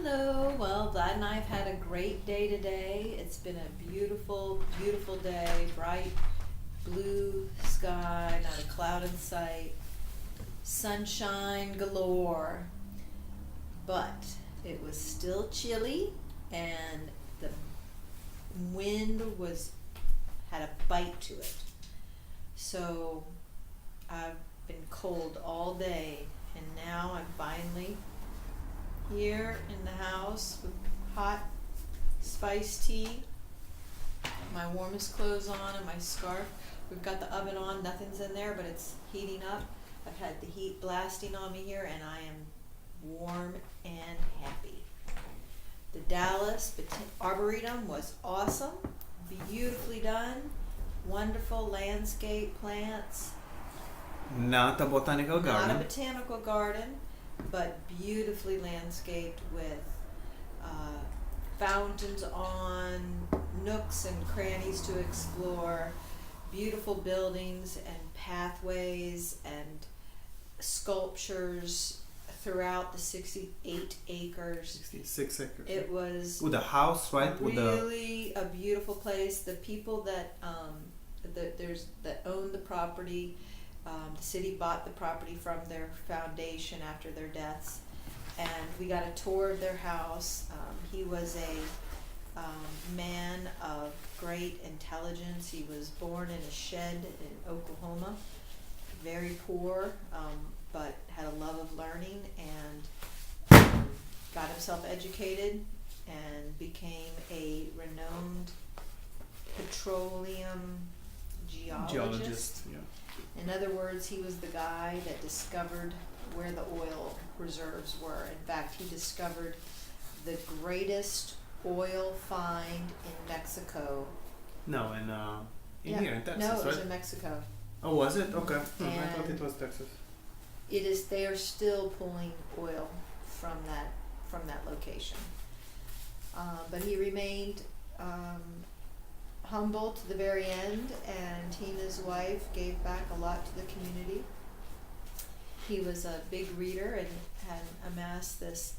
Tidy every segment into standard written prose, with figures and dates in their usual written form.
Hello. Well, Vlad and I have had a great day today. It's been a beautiful, beautiful day. Bright blue sky, not a cloud in sight. Sunshine galore. But it was still chilly and the wind had a bite to it. So I've been cold all day, and now I'm finally here in the house with hot spiced tea, my warmest clothes on, and my scarf. We've got the oven on, nothing's in there, but it's heating up. I've had the heat blasting on me here, and I am warm and happy. The Dallas Arboretum was awesome, beautifully done, wonderful landscape plants. Not a botanical garden. Not a botanical garden, but beautifully landscaped with fountains on, nooks and crannies to explore, beautiful buildings and pathways and sculptures throughout the 68 acres. 66 acres. It was with a house, right? really a beautiful place. The people that that own the property, the city bought the property from their foundation after their deaths, and we got a tour of their house. He was a man of great intelligence. He was born in a shed in Oklahoma, very poor, but had a love of learning, and got himself educated and became a renowned petroleum geologist. Yeah. In other words, he was the guy that discovered where the oil reserves were. In fact, he discovered the greatest oil find in Mexico. No, here in Texas, no, it was right? in Mexico. Oh, was it? Okay. I And thought it was Texas. They are still pulling oil from that location. But he remained humble to the very end, and he and his wife gave back a lot to the community. He was a big reader and had amassed this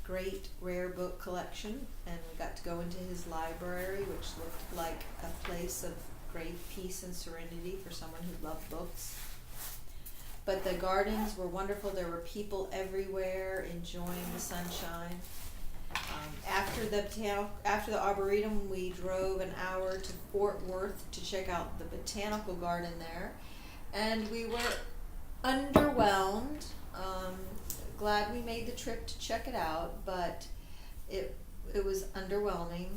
great rare book collection, and we got to go into his library, which looked like a place of great peace and serenity for someone who loved books. But the gardens were wonderful. There were people everywhere enjoying the sunshine. After the Arboretum, we drove an hour to Fort Worth to check out the botanical garden there, and we were underwhelmed. Glad we made the trip to check it out, but it was underwhelming.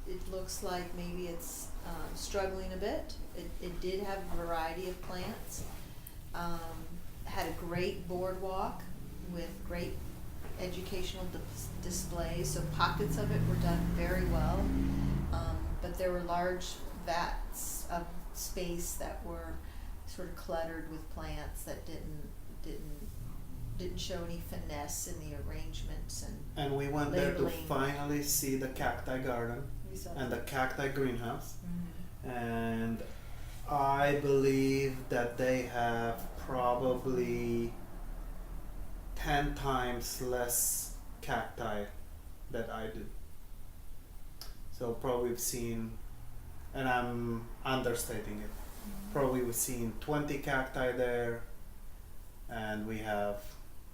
It looks like maybe it's struggling a bit. It did have a variety of plants. Had a great boardwalk with great educational displays, so pockets of it were done very well, but there were large vats of space that were sort of cluttered with plants that didn't show any finesse in the arrangements and we went there to labeling. finally see the cacti garden and the cacti greenhouse. Mm-hmm. And I believe that they have probably 10 times less cacti that I do. So probably we've seen, and I'm understating it, probably we've seen 20 cacti there, and we have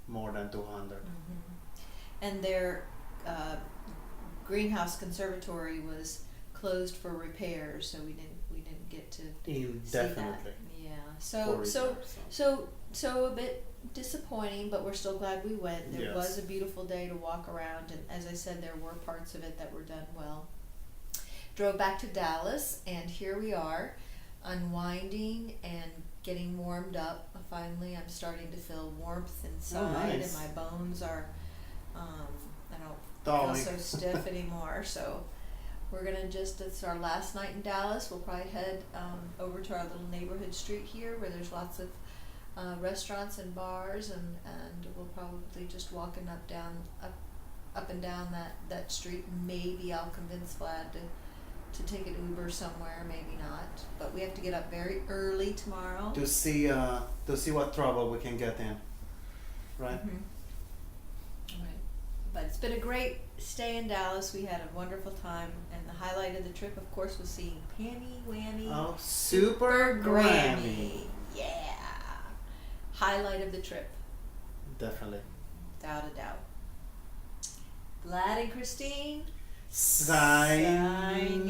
more than 200. Mm-hmm. And their greenhouse conservatory was closed for repairs, so we didn't get to Indefinitely. see that. Yeah. So a bit disappointing, but we're still glad we went. There Yes. was a beautiful day to walk around, and as I said, there were parts of it that were done well. Drove back to Dallas, and here we are, unwinding and getting warmed up. Finally, I'm starting to feel warmth inside, nice. and my bones are, I don't Thawing. feel so stiff anymore. So we're gonna it's our last night in Dallas. We'll probably head over to our little neighborhood street here where there's lots of restaurants and bars, and we'll probably just walking up and down that street. Maybe I'll convince Vlad to take an Uber somewhere, maybe not. But we have to get up very early tomorrow. To see what trouble we can get in, right? Mm-hmm. Right. But it's been a great stay in Dallas. We had a wonderful time, and the highlight of the trip, of course, was seeing Pammy Whammy Oh, Super Grammy. Yeah. Highlight of the trip, Definitely. without a doubt. Vlad and Christine Signing